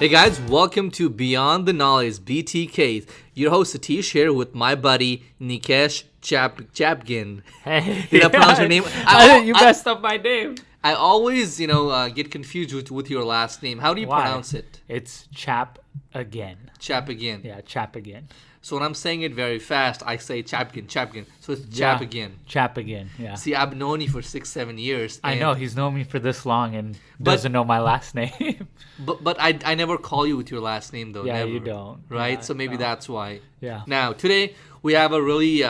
Hey guys, welcome to Beyond the Knowledge BTKs. Your host Satish here with my buddy Nikesh Chapgin. Hey, Did I pronounce your name? You messed up my name. I always, get confused with your last name. How do you pronounce it? It's Chap again. Chapgin. Yeah, Chap again. So when I'm saying it very fast, I say Chapgin. So it's Chapgin. Chap again, yeah. See, I've known you for 6-7 years. I know, he's known me for this long and doesn't know my last name. But I never call you with your last name, though. Yeah, never, you don't. Right? Yeah, So maybe that's why. Yeah. Now, today, we have a really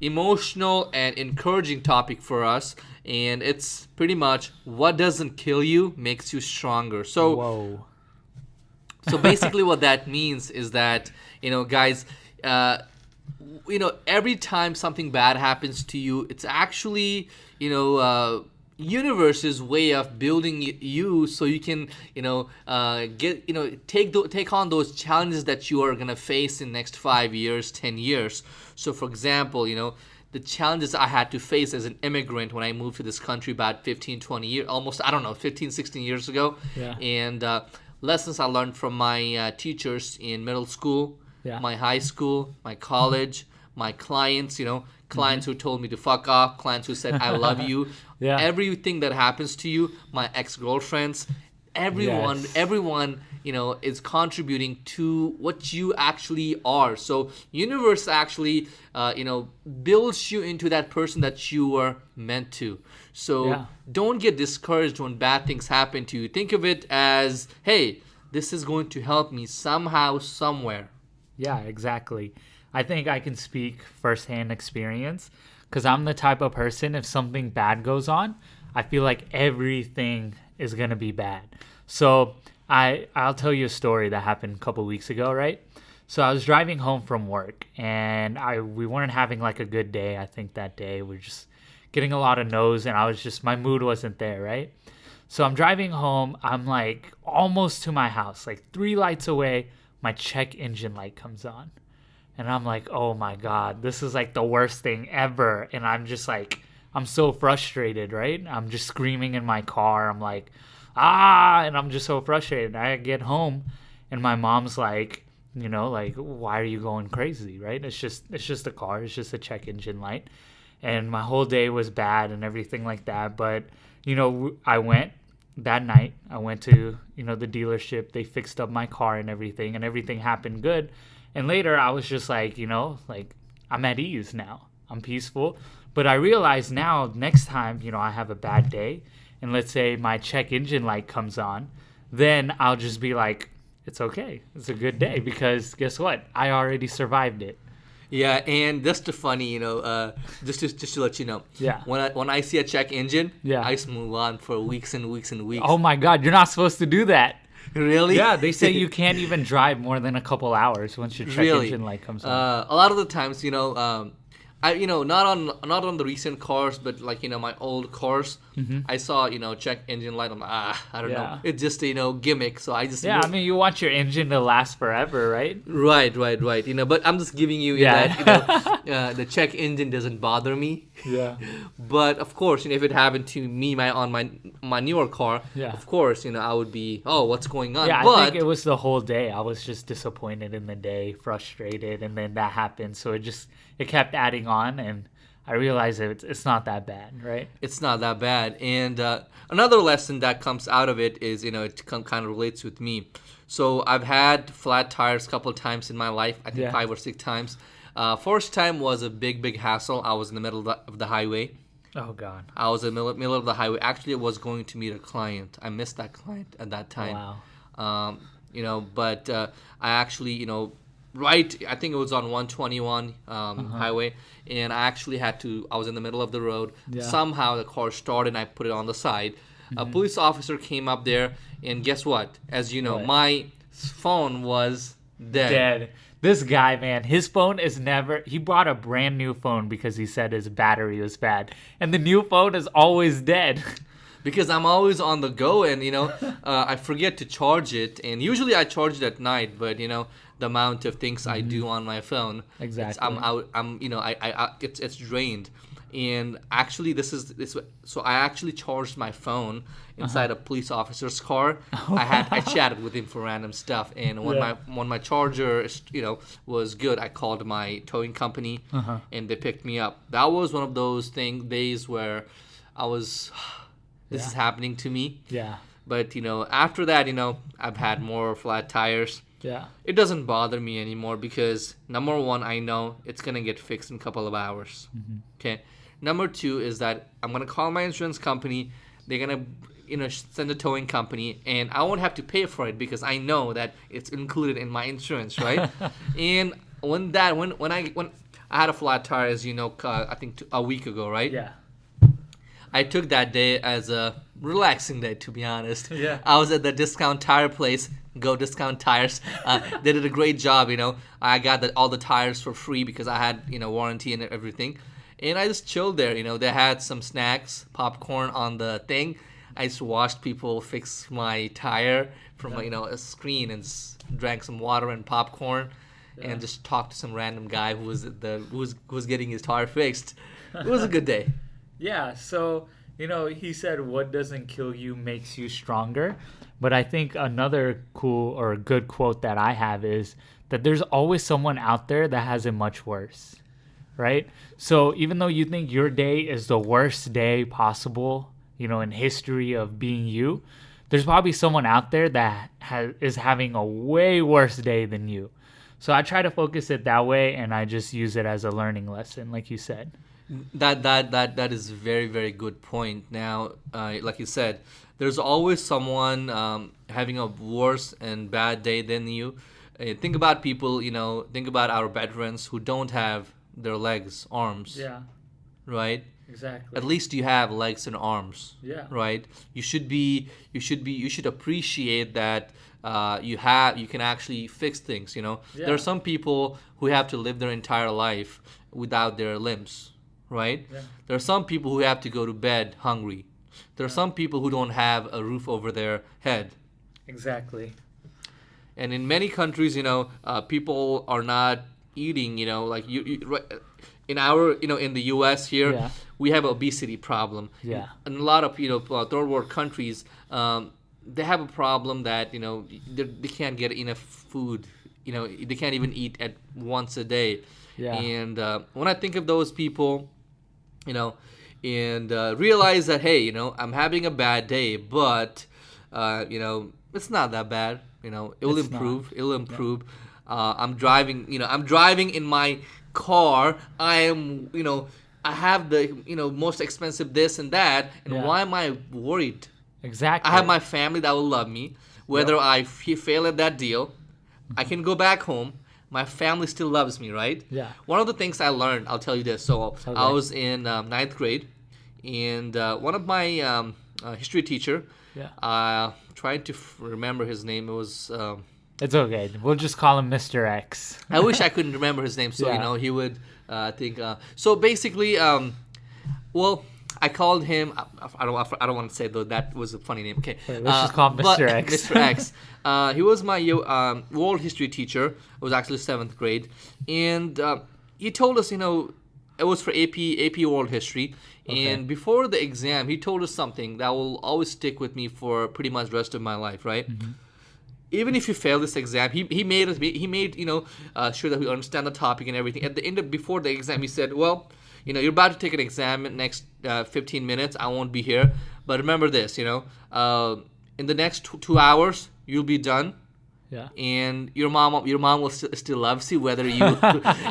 emotional and encouraging topic for us. And it's pretty much what doesn't kill you makes you stronger. So, Whoa. So basically what that means is that, guys, every time something bad happens to you, it's actually, universe's way of building you so you can, take on those challenges that you are going to face in next 5 years, 10 years. So for example, the challenges I had to face as an immigrant when I moved to this country about 15, 20 years, almost, 15, 16 years ago. Yeah. And lessons I learned from my teachers in middle school, my high school, my college, my clients, clients who told me to fuck off, clients who said, I love you. Yeah. Everything that happens to you, my ex-girlfriends, everyone, is contributing to what you actually are. So universe actually, builds you into that person that you were meant to. So don't get discouraged when bad things happen to you. Think of it as, hey, this is going to help me somehow, somewhere. Yeah, exactly. I think I can speak firsthand experience because I'm the type of person, if something bad goes on, I feel like everything is going to be bad. So I'll tell you a story that happened a couple weeks ago, right? So I was driving home from work and we weren't having like a good day. I think that day we were just getting a lot of no's and my mood wasn't there, right? So I'm driving home. I'm like almost to my house, like 3 lights away. My check engine light comes on. And I'm like, oh my God, this is like the worst thing ever. And I'm just like, I'm so frustrated, right? I'm just screaming in my car. I'm like, and I'm just so frustrated. I get home and my mom's like, why are you going crazy, right? It's just a car. It's just a check engine light. And my whole day was bad and everything like that. But, I went that night. I went to, the dealership. They fixed up my car and everything happened good. And later I was just like, I'm at ease now. I'm peaceful. But I realize now next time, I have a bad day and let's say my check engine light comes on, then I'll just be like, it's okay. It's a good day because guess what? I already survived it. Yeah, and just to funny, just to let you know. Yeah. When I see a check engine, Yeah. I just move on for weeks and weeks and weeks. Oh my God, you're not supposed to do that. Really? Yeah, they say you can't even drive more than a couple hours once your check engine light comes on. A lot of the times, I not on the recent cars, but like my old cars, I saw check engine light. I'm like, I don't know. It's just a gimmick. So I just I mean you want your engine to last forever, right? Right. But I'm just giving you that the check engine doesn't bother me. Yeah. But of course, if it happened to me on my newer car, of course, I would be, what's going on? Yeah, but I think it was the whole day. I was just disappointed in the day, frustrated, and then that happened. So it kept adding on, and I realized it's not that bad, right? It's not that bad. And another lesson that comes out of it is, it kind of relates with me. So I've had flat tires a couple of times in my life, I think 5 or 6 times. First time was a big hassle. I was in the middle of the highway. Oh, God. I was in the middle of the highway. Actually, I was going to meet a client. I missed that client at that time. Wow. But I actually, right, I think it was on 121 highway, and I actually I was in the middle of the road. Yeah. Somehow the car started and I put it on the side. A police officer came up there, and guess what? As you know, What? my phone was dead. This guy, man, his phone is he bought a brand new phone because he said his battery was bad. And the new phone is always dead. Because I'm always on the go and, I forget to charge it. And usually I charge it at night, but, the amount of things I do on my phone. Exactly. It's drained. And actually, this. So I actually charged my phone inside a police officer's car. I chatted with him for random stuff, and when my charger was good, I called my towing company, and they picked me up. That was one of those days where I was, this is happening to me. Yeah. But after that, I've had more flat tires. Yeah. It doesn't bother me anymore because number one, I know it's gonna get fixed in a couple of hours. Okay. Number two is that I'm gonna call my insurance company. They're gonna, send a towing company, and I won't have to pay for it because I know that it's included in my insurance, right? And when I had a flat tire, as you know, I think a week ago, right? Yeah. I took that day as a relaxing day, to be honest. Yeah. I was at the discount tire place. Go Discount Tires. They did a great job. I got all the tires for free because I had warranty and everything. And I just chilled there. They had some snacks, popcorn on the thing. I just watched people fix my tire from a screen and just drank some water and popcorn, and just talked to some random guy who was getting his tire fixed. It was a good day. Yeah. So he said, "What doesn't kill you makes you stronger." But I think another cool or good quote that I have is that there's always someone out there that has it much worse. Right? So even though you think your day is the worst day possible, in history of being you, there's probably someone out there that is having a way worse day than you. So I try to focus it that way, and I just use it as a learning lesson, like you said. That is a very, very good point. Now, like you said, there's always someone having a worse and bad day than you. Think about people, think about our veterans who don't have their legs, arms. Yeah. Right? Exactly. At least you have legs and arms. Yeah. Right? You should appreciate that you can actually fix things, Yeah. There are some people who have to live their entire life without their limbs, right? Yeah. There are some people who have to go to bed hungry. There are some people who don't have a roof over their head. Exactly. And in many countries, people are not eating, like in the U.S. here, we have obesity problem. Yeah. In a lot of third world countries, they have a problem that they can't get enough food. They can't even eat at once a day. Yeah. And when I think of those people, and realize that hey, I'm having a bad day, but it's not that bad. It'll improve. It'll improve. I'm driving in my car. I am, I have the, most expensive this and that. And why am I worried? Exactly. I have my family that will love me. Whether I fail at that deal, I can go back home. My family still loves me, right? Yeah. One of the things I learned, I'll tell you this. So I was in ninth grade, and one of my history teacher, tried to remember his name. It was... it's okay. We'll just call him Mr. X. I wish I couldn't remember his name, so he would think. So basically, I called him. I don't want to say though that was a funny name. Okay, let's just call him Mr. X. Mr. X. He was my world history teacher. It was actually 7th grade, and he told us, it was for AP World History. Okay. And before the exam, he told us something that will always stick with me for pretty much the rest of my life. Right. Mm-hmm. Even if you fail this exam, he made sure that we understand the topic and everything. At the end before the exam, he said, well, you're about to take an exam in next 15 minutes. I won't be here, but remember this, in the next 2 hours you'll be done. Yeah. And your mom will still loves you whether you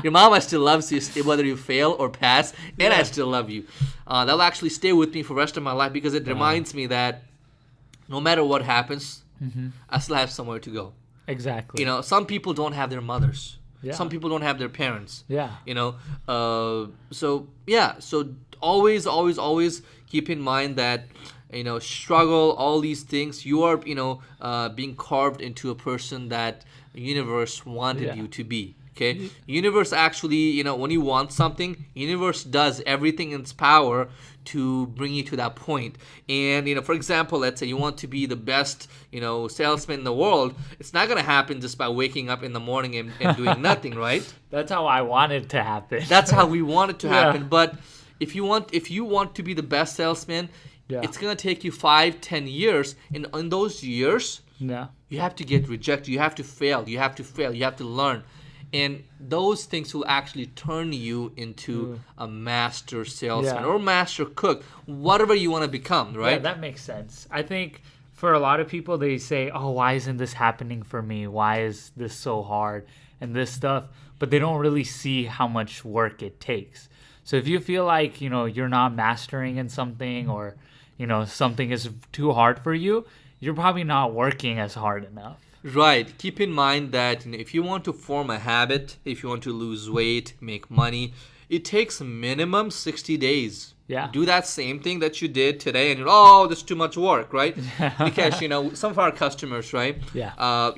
your mama still loves you whether you fail or pass, and I still love you. That'll actually stay with me for the rest of my life because it reminds me that no matter what happens. Mm-hmm. I still have somewhere to go. Exactly. Some people don't have their mothers. Yeah. Some people don't have their parents. Yeah. So always keep in mind that struggle, all these things, you are being carved into a person that the universe wanted you to be. Okay, universe actually, when you want something, universe does everything in its power to bring you to that point. And for example, let's say you want to be the best salesman in the world. It's not gonna happen just by waking up in the morning and doing nothing, right? That's how I want it to happen. That's how we want it to happen. But if you want to be the best salesman, Yeah. it's gonna take you 5-10 years. And in those years, Yeah. you have to get rejected. You have to fail. You have to fail. You have to learn. And those things will actually turn you into a master salesman Yeah. or master cook, whatever you want to become, Yeah, right? that makes sense. I think for a lot of people, they say, "Oh, why isn't this happening for me? Why is this so hard?" and this stuff, but they don't really see how much work it takes. So if you feel like, you're not mastering in something, or, something is too hard for you, you're probably not working as hard enough. Right. Keep in mind that if you want to form a habit, if you want to lose weight, make money, it takes minimum 60 days. Yeah. Do that same thing that you did today, and this is too much work, right? Because some of our customers, right? Yeah.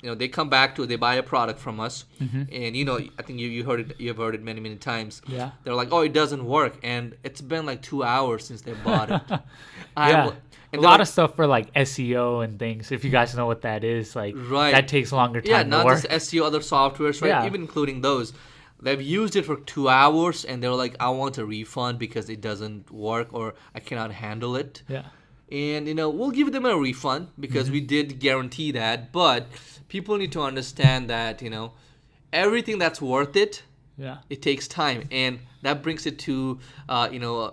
They come back they buy a product from us, Mm-hmm. and I think you've heard it many times. Yeah. They're like, "Oh, it doesn't work," and it's been like 2 hours since they bought it. Yeah. And A lot like, of stuff for like SEO and things. If you guys know what that is, like Right. that takes longer time yeah, to not work. just SEO, other softwares, right? Yeah. Even including those. They've used it for 2 hours, and they're like, "I want a refund because it doesn't work, or I cannot handle it." Yeah. And we'll give them a refund because Mm-hmm. we did guarantee that. But people need to understand that everything that's worth it, Yeah. it takes time, and that brings it to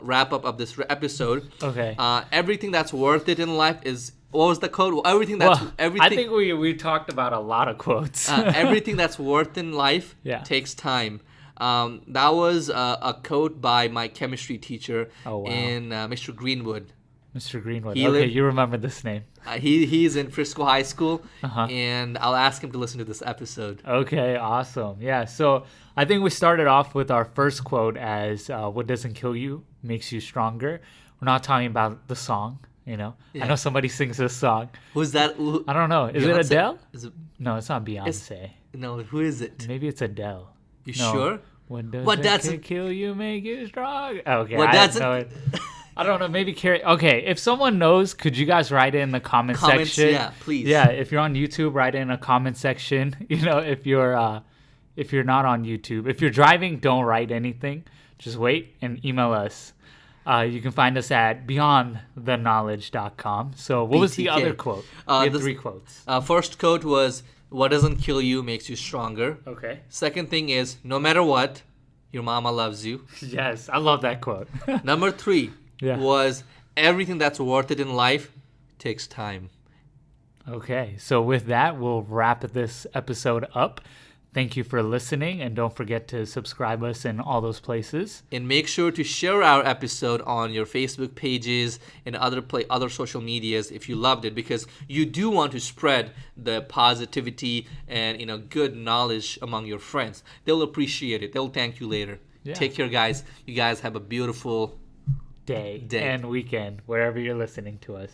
wrap up of this episode. Okay. Everything that's worth it in life is, what was the code? Everything that's Well, everything. I think we talked about a lot of quotes. Everything that's worth in life Yeah. takes time. That was a quote by my chemistry teacher Oh, wow. in Mr. Greenwood. Mr. Greenwood. He Okay, lived- you remember this name. He's in Frisco High School, Uh-huh. and I'll ask him to listen to this episode. Okay, awesome. Yeah, so I think we started off with our first quote as what doesn't kill you makes you stronger. We're not talking about the song, Yeah. I know somebody sings this song. Who's that? I don't know. Is Beyonce? it Adele? Is it, No, it's not Beyonce. no, who is it? Maybe it's Adele. You No. sure? What doesn't kill you make you strong? Okay, What I don't doesn't- know it. I don't know. Maybe Carrie. Okay, if someone knows, could you guys write it in the comment Comments, section? yeah, please. Yeah, if you're on YouTube, write it in a comment section. If you're not on YouTube, if you're driving, don't write anything. Just wait and email us. You can find us at beyondtheknowledge.com. So what was the BTK. other quote? We had This- 3 quotes. First quote was, "What doesn't kill you makes you stronger." Okay. Second thing is, "No matter what, your mama loves you." Yes, I love that quote. Number 3 Yeah. was, "Everything that's worth it in life takes time." Okay, so with that, we'll wrap this episode up. Thank you for listening, and don't forget to subscribe us in all those places. And make sure to share our episode on your Facebook pages and other social medias if you loved it, because you do want to spread the positivity and good knowledge among your friends. They'll appreciate it. They'll thank you later. Yeah. Take care, guys. You guys have a beautiful Day Day. and weekend, wherever you're listening to us.